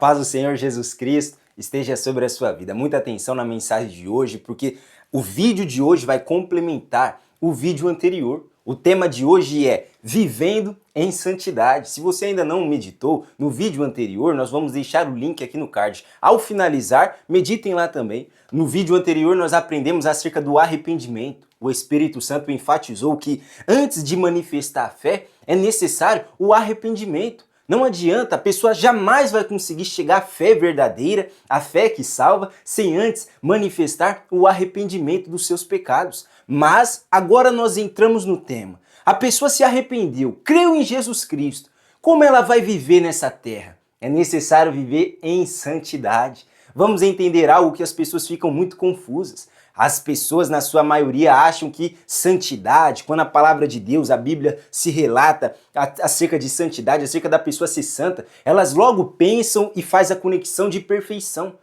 paz do Senhor Jesus Cristo esteja sobre a sua vida. Muita atenção na mensagem de hoje, porque o vídeo de hoje vai complementar o vídeo anterior. O tema de hoje é Vivendo em Santidade. Se você ainda não meditou, no vídeo anterior nós vamos deixar o link aqui no card. Ao finalizar, meditem lá também. No vídeo anterior nós aprendemos acerca do arrependimento. O Espírito Santo enfatizou que antes de manifestar a fé, é necessário o arrependimento. Não adianta, a pessoa jamais vai conseguir chegar à fé verdadeira, à fé que salva, sem antes manifestar o arrependimento dos seus pecados. Mas agora nós entramos no tema. A pessoa se arrependeu, creu em Jesus Cristo. Como ela vai viver nessa terra? É necessário viver em santidade. Vamos entender algo que as pessoas ficam muito confusas. As pessoas, na sua maioria, acham que santidade, quando a palavra de Deus, a Bíblia se relata acerca de santidade, acerca da pessoa ser santa, elas logo pensam e faz a conexão de perfeição.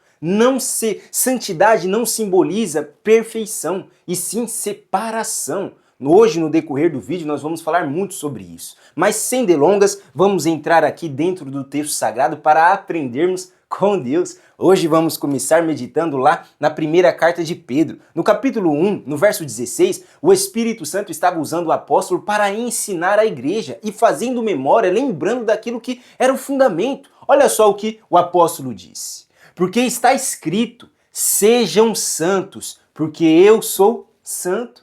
Santidade não simboliza perfeição, e sim separação. Hoje, no decorrer do vídeo, nós vamos falar muito sobre isso. Mas sem delongas, vamos entrar aqui dentro do texto sagrado para aprendermos com Deus. Hoje vamos começar meditando lá na primeira carta de Pedro. No capítulo 1, no verso 16, o Espírito Santo estava usando o apóstolo para ensinar a igreja e fazendo memória, lembrando daquilo que era o fundamento. Olha só o que o apóstolo disse. Porque está escrito, sejam santos, porque eu sou santo.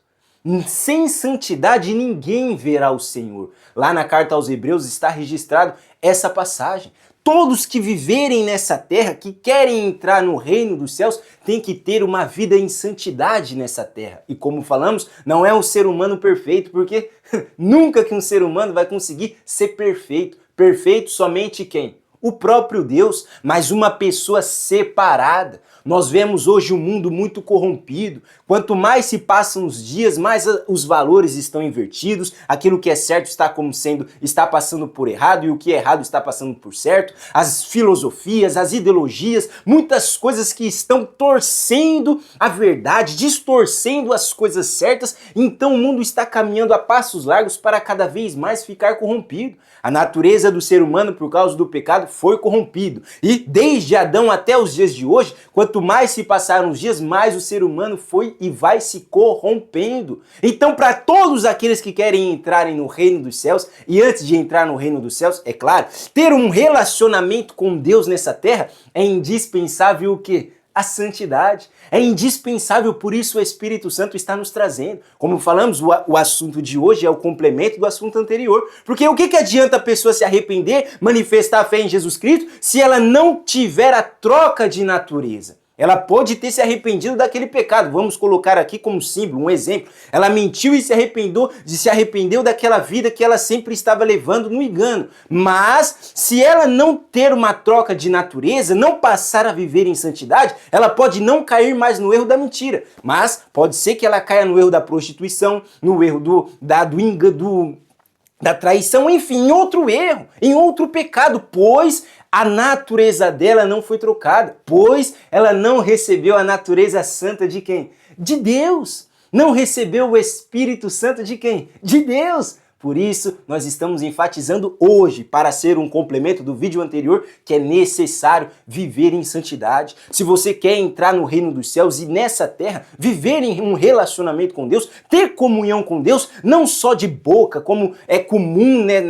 Sem santidade ninguém verá o Senhor. Lá na carta aos Hebreus está registrado essa passagem. Todos que viverem nessa terra, que querem entrar no reino dos céus, têm que ter uma vida em santidade nessa terra. E como falamos, não é um ser humano perfeito, porque nunca que um ser humano vai conseguir ser perfeito. Perfeito somente quem? O próprio Deus, mas uma pessoa separada. Nós vemos hoje um mundo muito corrompido. Quanto mais se passam os dias, mais os valores estão invertidos. Aquilo que é certo está passando por errado, e o que é errado está passando por certo. As filosofias, as ideologias, muitas coisas que estão torcendo a verdade, distorcendo as coisas certas. Então o mundo está caminhando a passos largos para cada vez mais ficar corrompido. A natureza do ser humano, por causa do pecado, foi corrompido. E desde Adão até os dias de hoje, quanto mais se passaram os dias, mais o ser humano foi e vai se corrompendo. Então, para todos aqueles que querem entrarem no reino dos céus, e antes de entrar no reino dos céus, é claro, ter um relacionamento com Deus nessa terra é indispensável o quê? A santidade. É indispensável, por isso o Espírito Santo está nos trazendo. Como falamos, o assunto de hoje é o complemento do assunto anterior. Porque o que adianta a pessoa se arrepender, manifestar a fé em Jesus Cristo, se ela não tiver a troca de natureza? Ela pode ter se arrependido daquele pecado. Vamos colocar aqui como símbolo, um exemplo. Ela mentiu e se arrependeu daquela vida que ela sempre estava levando no engano. Mas, se ela não ter uma troca de natureza, não passar a viver em santidade, ela pode não cair mais no erro da mentira. Mas pode ser que ela caia no erro da prostituição, no erro da traição, enfim, em outro erro, em outro pecado, pois a natureza dela não foi trocada, pois ela não recebeu a natureza santa de quem? De Deus. Não recebeu o Espírito Santo de quem? De Deus. Por isso, nós estamos enfatizando hoje, para ser um complemento do vídeo anterior, que é necessário viver em santidade. Se você quer entrar no reino dos céus e nessa terra, viver em um relacionamento com Deus, ter comunhão com Deus, não só de boca, como é comum, né,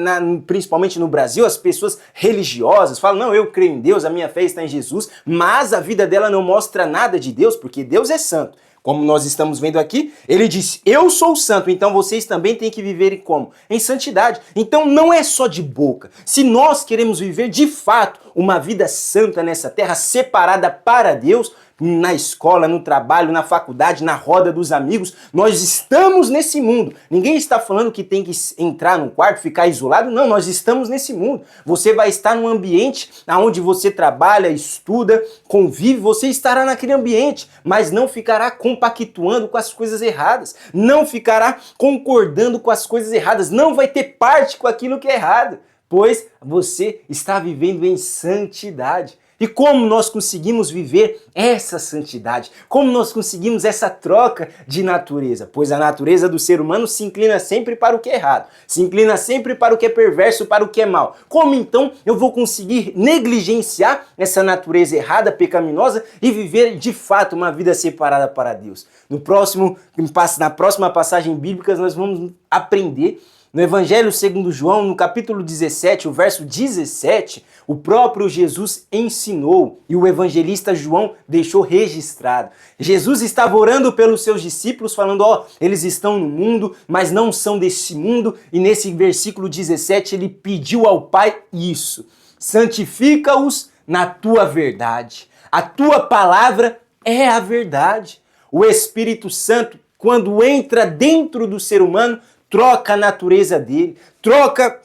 principalmente no Brasil, as pessoas religiosas falam, não, eu creio em Deus, a minha fé está em Jesus, mas a vida dela não mostra nada de Deus, porque Deus é santo. Como nós estamos vendo aqui, ele disse, eu sou santo, então vocês também têm que viver como? Em santidade. Então não é só de boca. Se nós queremos viver de fato uma vida santa nessa terra, separada para Deus, na escola, no trabalho, na faculdade, na roda dos amigos, nós estamos nesse mundo. Ninguém está falando que tem que entrar num quarto, ficar isolado, não, nós estamos nesse mundo. Você vai estar num ambiente onde você trabalha, estuda, convive, você estará naquele ambiente, mas não ficará compactuando com as coisas erradas, não ficará concordando com as coisas erradas, não vai ter parte com aquilo que é errado, pois você está vivendo em santidade. E como nós conseguimos viver essa santidade? Como nós conseguimos essa troca de natureza? Pois a natureza do ser humano se inclina sempre para o que é errado, se inclina sempre para o que é perverso, para o que é mal. Como então eu vou conseguir negligenciar essa natureza errada, pecaminosa e viver de fato uma vida separada para Deus? Na próxima passagem bíblica nós vamos aprender. No Evangelho segundo João, no capítulo 17, o verso 17, o próprio Jesus ensinou e o evangelista João deixou registrado. Jesus estava orando pelos seus discípulos, falando, eles estão no mundo, mas não são desse mundo. E nesse versículo 17 ele pediu ao Pai isso: santifica-os na tua verdade. A tua palavra é a verdade. O Espírito Santo, quando entra dentro do ser humano, troca a natureza dele, troca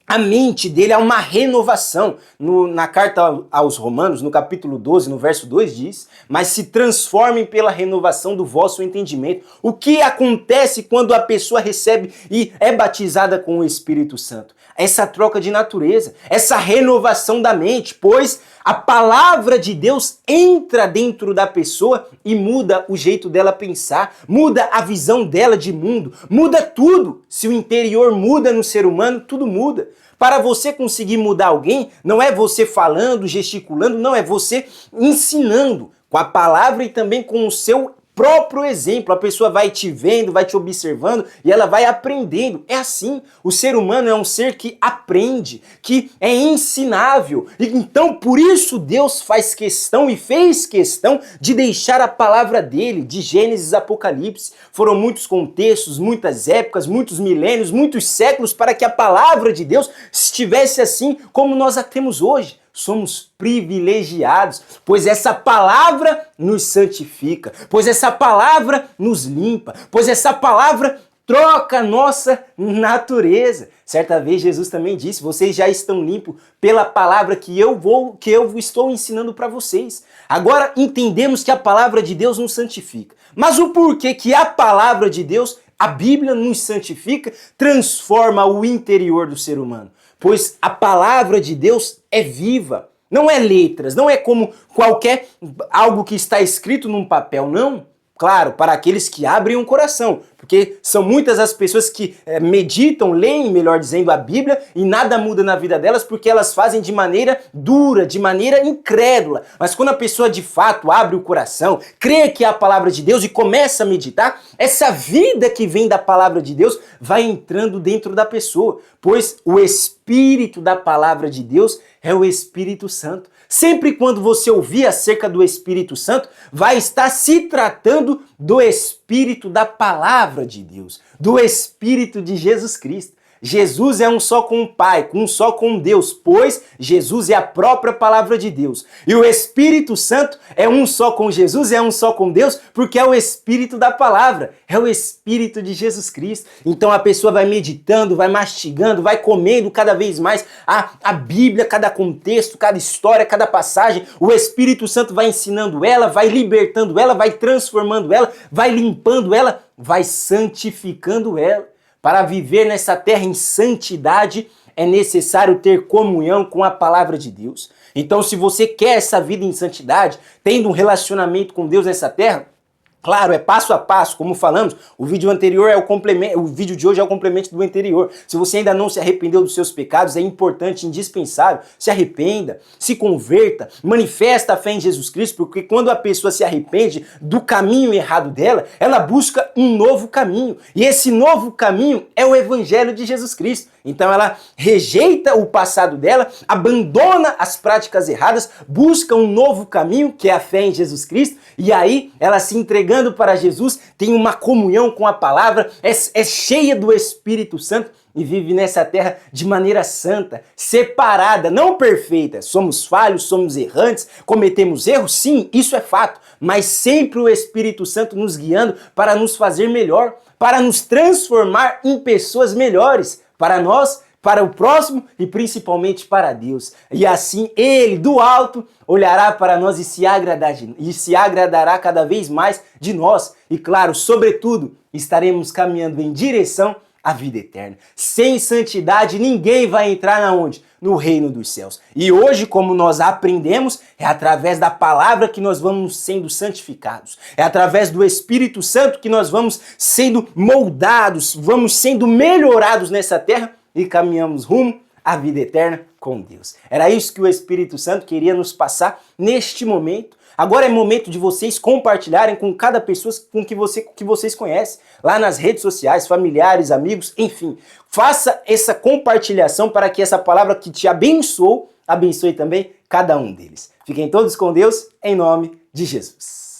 a mente dele, há uma renovação. Na carta aos Romanos, no capítulo 12, no verso 2 diz, mas se transformem pela renovação do vosso entendimento. O que acontece quando a pessoa recebe e é batizada com o Espírito Santo? Essa troca de natureza, essa renovação da mente, pois a palavra de Deus entra dentro da pessoa e muda o jeito dela pensar, muda a visão dela de mundo, muda tudo. Se o interior muda no ser humano, tudo muda. Para você conseguir mudar alguém, não é você falando, gesticulando, não, é você ensinando com a palavra e também com o seu próprio exemplo. A pessoa vai te vendo, vai te observando e ela vai aprendendo. É assim, o ser humano é um ser que aprende, que é ensinável. E então, por isso, Deus faz questão e fez questão de deixar a palavra dele, de Gênesis a Apocalipse. Foram muitos contextos, muitas épocas, muitos milênios, muitos séculos para que a palavra de Deus estivesse assim como nós a temos hoje. Somos privilegiados, pois essa palavra nos santifica, pois essa palavra nos limpa, pois essa palavra troca a nossa natureza. Certa vez Jesus também disse: vocês já estão limpos pela palavra que eu estou ensinando para vocês. Agora entendemos que a palavra de Deus nos santifica. Mas o porquê que a palavra de Deus, a Bíblia, nos santifica, transforma o interior do ser humano? Pois a palavra de Deus é viva, não é letras, não é como algo que está escrito num papel, não. Claro, para aqueles que abrem o coração, porque são muitas as pessoas que meditam, leem, melhor dizendo, a Bíblia e nada muda na vida delas porque elas fazem de maneira dura, de maneira incrédula. Mas quando a pessoa de fato abre o coração, crê que é a palavra de Deus e começa a meditar, essa vida que vem da palavra de Deus vai entrando dentro da pessoa, pois o Espírito da palavra de Deus é o Espírito Santo. Sempre quando você ouvir acerca do Espírito Santo, vai estar se tratando do Espírito da palavra de Deus, do Espírito de Jesus Cristo. Jesus é um só com o Pai, um só com Deus, pois Jesus é a própria palavra de Deus. E o Espírito Santo é um só com Jesus, é um só com Deus, porque é o Espírito da palavra, é o Espírito de Jesus Cristo. Então a pessoa vai meditando, vai mastigando, vai comendo cada vez mais a Bíblia, cada contexto, cada história, cada passagem. O Espírito Santo vai ensinando ela, vai libertando ela, vai transformando ela, vai limpando ela, vai santificando ela. Para viver nessa terra em santidade, é necessário ter comunhão com a palavra de Deus. Então, se você quer essa vida em santidade, tendo um relacionamento com Deus nessa terra, claro, é passo a passo, como falamos, o vídeo anterior é o complemento, o vídeo de hoje é o complemento do anterior. Se você ainda não se arrependeu dos seus pecados, é importante, indispensável, se arrependa, se converta, manifesta a fé em Jesus Cristo, porque quando a pessoa se arrepende do caminho errado dela, ela busca um novo caminho. E esse novo caminho é o Evangelho de Jesus Cristo. Então ela rejeita o passado dela, abandona as práticas erradas, busca um novo caminho, que é a fé em Jesus Cristo, e aí ela se entregando para Jesus, tem uma comunhão com a palavra, é cheia do Espírito Santo e vive nessa terra de maneira santa, separada, não perfeita. Somos falhos, somos errantes, cometemos erros, sim, isso é fato, mas sempre o Espírito Santo nos guiando para nos fazer melhor, para nos transformar em pessoas melhores, para nós, para o próximo e principalmente para Deus. E assim Ele, do alto, olhará para nós e se agradará cada vez mais de nós. E claro, sobretudo, estaremos caminhando em direção a vida eterna. Sem santidade ninguém vai entrar na onde? No reino dos céus. E hoje, como nós aprendemos, é através da palavra que nós vamos sendo santificados. É através do Espírito Santo que nós vamos sendo moldados, vamos sendo melhorados nessa terra e caminhamos rumo à vida eterna com Deus. Era isso que o Espírito Santo queria nos passar neste momento. Agora é momento de vocês compartilharem com cada pessoa que vocês conhecem, lá nas redes sociais, familiares, amigos, enfim. Faça essa compartilhação para que essa palavra que te abençoou, abençoe também cada um deles. Fiquem todos com Deus, em nome de Jesus.